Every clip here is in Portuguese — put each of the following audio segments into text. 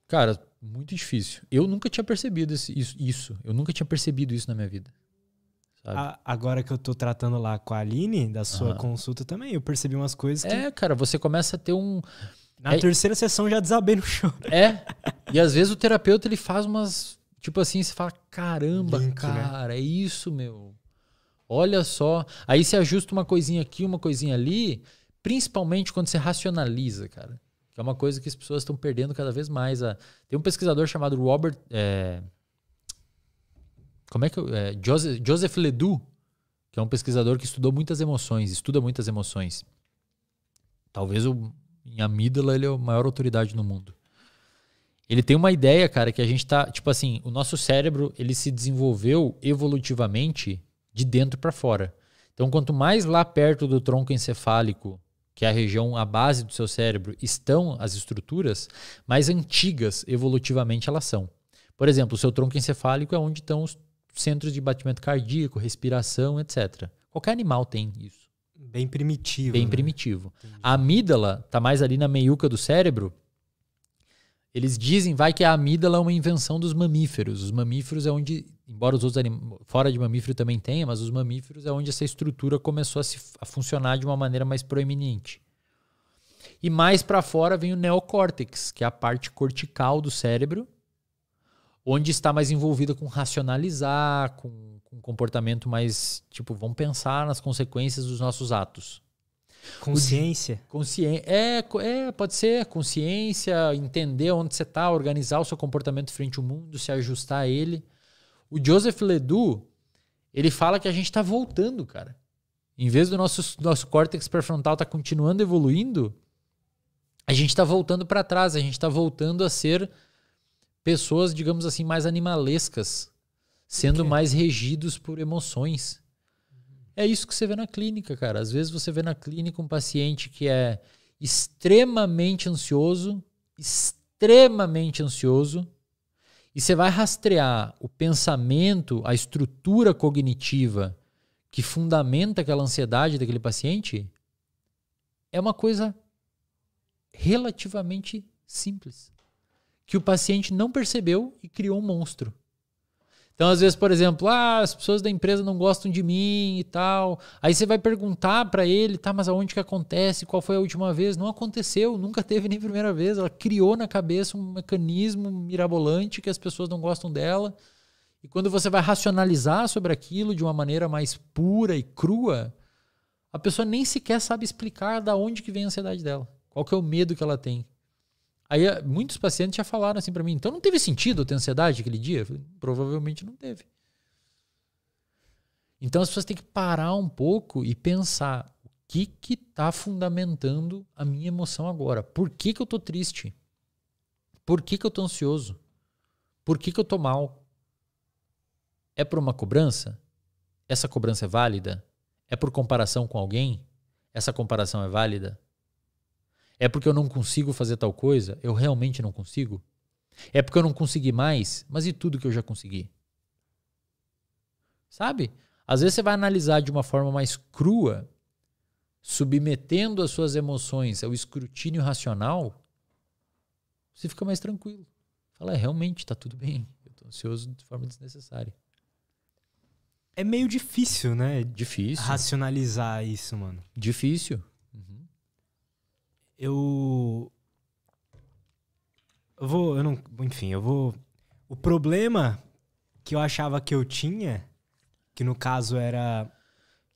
Cara, muito difícil. Eu nunca tinha percebido isso. Eu nunca tinha percebido isso na minha vida. Sabe? Agora que eu tô tratando lá com a Aline, da sua consulta também, eu percebi umas coisas que... Cara, você começa a ter um... Na terceira sessão já desabei no chão. E às vezes o terapeuta, ele faz umas... Tipo assim, você fala, caramba, Link, cara, né? É isso, meu. Olha só. Aí você ajusta uma coisinha aqui, uma coisinha ali, principalmente quando você racionaliza, cara. Que é uma coisa que as pessoas estão perdendo cada vez mais. Tem um pesquisador chamado Robert... Joseph Ledoux, que é um pesquisador que estuda muitas emoções. Talvez em amígdala ele é a maior autoridade no mundo. Ele tem uma ideia, cara, que a gente tá... Tipo assim, o nosso cérebro, ele se desenvolveu evolutivamente de dentro para fora. Então, quanto mais lá perto do tronco encefálico, que é a região, a base do seu cérebro, estão as estruturas, mais antigas evolutivamente elas são. Por exemplo, o seu tronco encefálico é onde estão os centros de batimento cardíaco, respiração, etc. Qualquer animal tem isso. Bem primitivo. Bem primitivo. Entendi. A amígdala está mais ali na meiuca do cérebro. Eles dizem, que a amígdala é uma invenção dos mamíferos. Os mamíferos é onde, embora os outros animais, fora de mamífero também tenha, mas os mamíferos é onde essa estrutura começou a funcionar de uma maneira mais proeminente. E mais para fora vem o neocórtex, que é a parte cortical do cérebro, onde está mais envolvida com racionalizar, com comportamento mais, tipo, vamos pensar nas consequências dos nossos atos. Consciência? Pode ser. Consciência, entender onde você está, organizar o seu comportamento frente ao mundo, se ajustar a ele. O Joseph Ledoux, ele fala que a gente está voltando, cara. Em vez do nosso córtex pré-frontal estar continuando evoluindo, a gente está voltando para trás, a gente está voltando a ser pessoas, digamos assim, mais animalescas, sendo mais regidos por emoções. É isso que você vê na clínica, cara. Às vezes você vê na clínica um paciente que é extremamente ansioso, e você vai rastrear o pensamento, a estrutura cognitiva que fundamenta aquela ansiedade daquele paciente, é uma coisa relativamente simples, que o paciente não percebeu e criou um monstro. Então, às vezes, por exemplo, as pessoas da empresa não gostam de mim e tal. Aí você vai perguntar para ele, mas aonde que acontece? Qual foi a última vez? Não aconteceu, nunca teve nem primeira vez. Ela criou na cabeça um mecanismo mirabolante que as pessoas não gostam dela. E quando você vai racionalizar sobre aquilo de uma maneira mais pura e crua, a pessoa nem sequer sabe explicar da onde que vem a ansiedade dela. Qual que é o medo que ela tem. Aí muitos pacientes já falaram assim para mim, então não teve sentido eu ter ansiedade aquele dia? Eu falei, provavelmente não teve. Então as pessoas têm que parar um pouco e pensar o que está fundamentando a minha emoção agora. Por que eu estou triste? Por que eu estou ansioso? Por que eu estou mal? É por uma cobrança? Essa cobrança é válida? É por comparação com alguém? Essa comparação é válida? É porque eu não consigo fazer tal coisa? Eu realmente não consigo? É porque eu não consegui mais? Mas e tudo que eu já consegui? Sabe? Às vezes você vai analisar de uma forma mais crua, submetendo as suas emoções ao escrutínio racional, você fica mais tranquilo. Fala, realmente está tudo bem. Eu estou ansioso de forma desnecessária. É meio difícil, né? Difícil. Racionalizar isso, mano. Difícil. O problema que eu achava que eu tinha, que no caso era,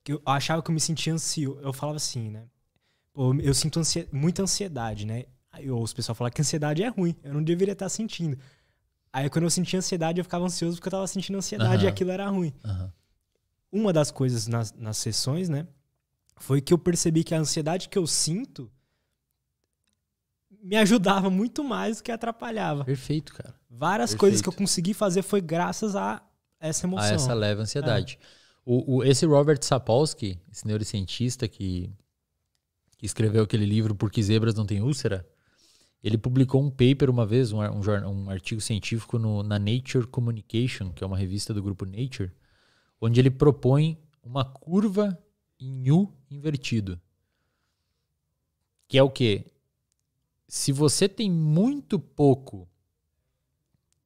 que eu achava que eu me sentia ansioso, eu falava assim, né? Pô, eu sinto muita ansiedade, né? Aí eu ouço o pessoal falar que ansiedade é ruim, eu não deveria estar sentindo. Aí quando eu sentia ansiedade, eu ficava ansioso porque eu tava sentindo ansiedade e aquilo era ruim. Uma das coisas nas sessões, né, foi que eu percebi que a ansiedade que eu sinto me ajudava muito mais do que atrapalhava. Perfeito, cara. Várias coisas que eu consegui fazer foi graças a essa emoção. A essa leve ansiedade. Esse Robert Sapolsky, esse neurocientista que escreveu aquele livro Por que Zebras Não Têm Úlcera, ele publicou um paper uma vez, um artigo científico na Nature Communication, que é uma revista do grupo Nature, onde ele propõe uma curva em U invertido. Que é o quê? Se você tem muito pouco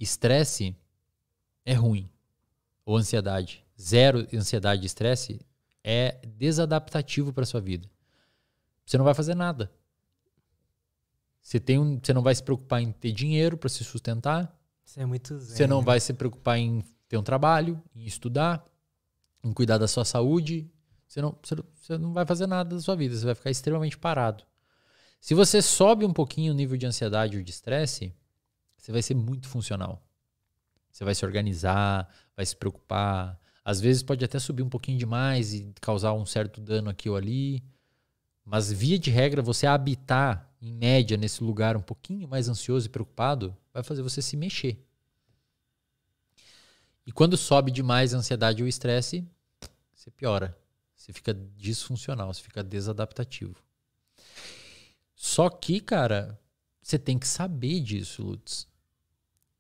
estresse é ruim. Ou ansiedade. Zero ansiedade e estresse é desadaptativo para sua vida. Você não vai fazer nada. Você não vai se preocupar em ter dinheiro para se sustentar. Isso é muito zen, Você não vai se preocupar em ter um trabalho, em estudar, em cuidar da sua saúde. Você não vai fazer nada da sua vida. Você vai ficar extremamente parado. Se você sobe um pouquinho o nível de ansiedade ou de estresse, você vai ser muito funcional. Você vai se organizar, vai se preocupar. Às vezes pode até subir um pouquinho demais e causar um certo dano aqui ou ali. Mas via de regra, você habitar em média nesse lugar um pouquinho mais ansioso e preocupado vai fazer você se mexer. E quando sobe demais a ansiedade ou o estresse, você piora. Você fica disfuncional, você fica desadaptativo. Só que, cara, você tem que saber disso, Lutz.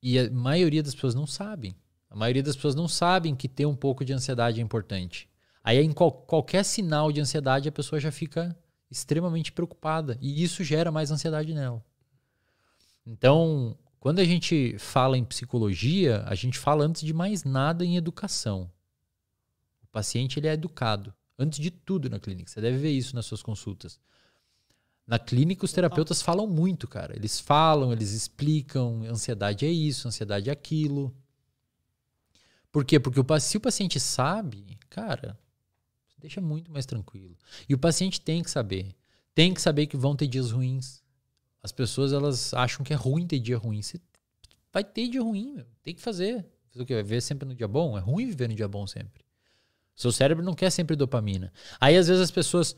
E a maioria das pessoas não sabem. A maioria das pessoas não sabem que ter um pouco de ansiedade é importante. Aí em qualquer sinal de ansiedade a pessoa já fica extremamente preocupada. E isso gera mais ansiedade nela. Então, quando a gente fala em psicologia, a gente fala antes de mais nada em educação. O paciente ele é educado. Antes de tudo na clínica. Você deve ver isso nas suas consultas. Na clínica, os terapeutas falam muito, cara. Eles falam, eles explicam. Ansiedade é isso, ansiedade é aquilo. Por quê? Porque se o paciente sabe, cara, deixa muito mais tranquilo. E o paciente tem que saber. Tem que saber que vão ter dias ruins. As pessoas, elas acham que é ruim ter dia ruim. Você vai ter dia ruim, meu. Tem que fazer. Fazer o quê? Vai viver sempre no dia bom? É ruim viver no dia bom sempre. Seu cérebro não quer sempre dopamina. Aí, às vezes, as pessoas...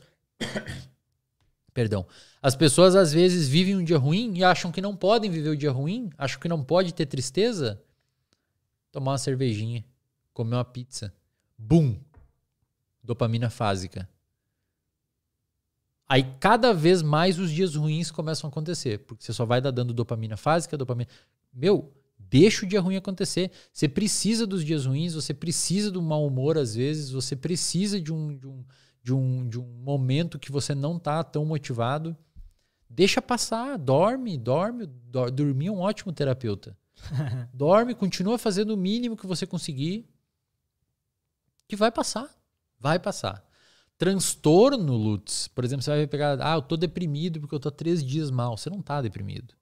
Perdão. As pessoas, às vezes, vivem um dia ruim e acham que não podem viver o dia ruim, acham que não pode ter tristeza. Tomar uma cervejinha, comer uma pizza. Bum! Dopamina fásica. Aí, cada vez mais os dias ruins começam a acontecer, porque você só vai dando dopamina fásica, dopamina... Meu, deixa o dia ruim acontecer. Você precisa dos dias ruins, você precisa do mau humor, às vezes, você precisa de um momento que você não tá tão motivado. Deixa passar, dorme. Dormir é um ótimo terapeuta. Dorme, continua fazendo o mínimo que você conseguir, que vai passar. Vai passar. Transtorno, Lutz, por exemplo, você vai pegar, eu tô deprimido porque eu tô 3 dias mal. Você não tá deprimido.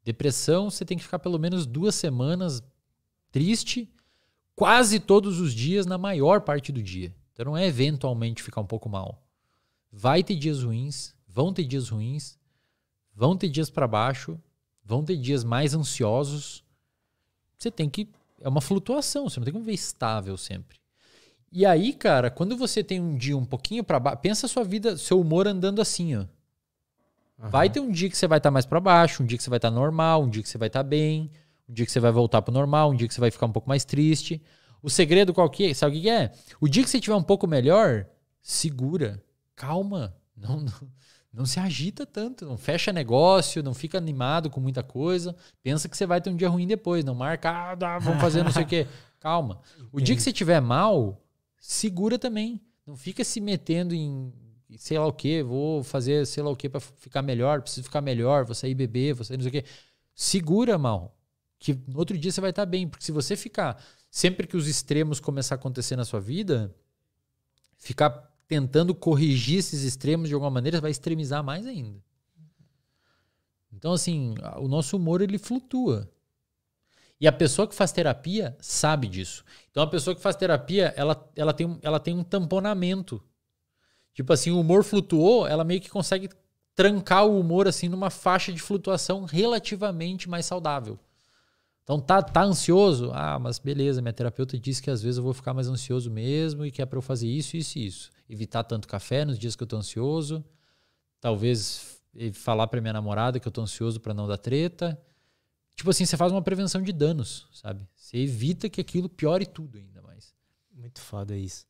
Depressão, você tem que ficar pelo menos 2 semanas triste, quase todos os dias, na maior parte do dia. Então não é eventualmente ficar um pouco mal. Vai ter dias ruins, vão ter dias ruins, vão ter dias para baixo, vão ter dias mais ansiosos. Você tem que... É uma flutuação, você não tem como ver estável sempre. E aí, cara, quando você tem um dia um pouquinho para baixo, pensa a sua vida, seu humor andando assim, ó. Uhum. Vai ter um dia que você vai estar mais para baixo, um dia que você vai estar normal, um dia que você vai estar bem, um dia que você vai voltar pro normal, um dia que você vai ficar um pouco mais triste. O segredo qual que é? Sabe o que é? O dia que você estiver um pouco melhor, segura, calma, não se agita tanto, não fecha negócio, não fica animado com muita coisa, pensa que você vai ter um dia ruim depois, não marca, vamos fazer não sei o quê. Calma. O dia que você estiver mal, segura também. Não fica se metendo em sei lá o quê, vou fazer sei lá o quê para ficar melhor, preciso ficar melhor, vou sair beber, vou sair não sei o quê. Segura, mal, que no outro dia você vai estar bem, porque se você ficar... Sempre que os extremos começar a acontecer na sua vida, ficar tentando corrigir esses extremos de alguma maneira, vai extremizar mais ainda. Então, assim, o nosso humor, ele flutua. E a pessoa que faz terapia sabe disso. Então, a pessoa que faz terapia, ela tem um tamponamento. Tipo assim, o humor flutuou, ela meio que consegue trancar o humor assim numa faixa de flutuação relativamente mais saudável. Então, tá ansioso? Mas beleza, minha terapeuta disse que às vezes eu vou ficar mais ansioso mesmo e que é pra eu fazer isso, isso e isso. Evitar tanto café nos dias que eu tô ansioso. Talvez falar pra minha namorada que eu tô ansioso pra não dar treta. Tipo assim, você faz uma prevenção de danos, sabe? Você evita que aquilo piore tudo ainda mais. Muito foda isso.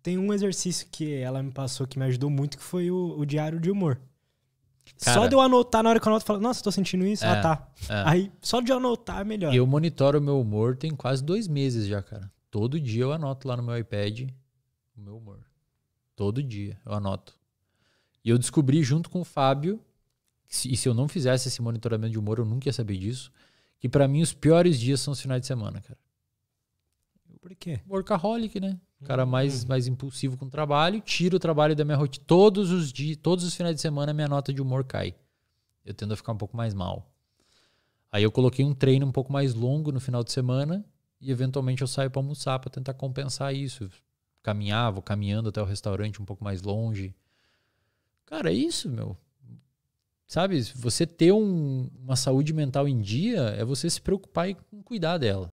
Tem um exercício que ela me passou que me ajudou muito, que foi o diário de humor. Cara, só de eu anotar, na hora que eu anoto, eu falo, nossa, tô sentindo isso. Tá. Aí, só de eu anotar, é melhor. Eu monitoro o meu humor tem quase 2 meses já, cara. Todo dia eu anoto lá no meu iPad o meu humor. Todo dia eu anoto. E eu descobri junto com o Fábio, e se eu não fizesse esse monitoramento de humor, eu nunca ia saber disso, que pra mim os piores dias são os finais de semana, cara. Por quê? Workaholic, né? O cara mais impulsivo com o trabalho, tira o trabalho da minha rotina. Todos os dias, todos os finais de semana, minha nota de humor cai. Eu tendo a ficar um pouco mais mal. Aí eu coloquei um treino um pouco mais longo no final de semana e eventualmente eu saio pra almoçar pra tentar compensar isso. Vou caminhando até o restaurante um pouco mais longe. Cara, é isso, meu. Sabe, você ter uma saúde mental em dia é você se preocupar e cuidar dela.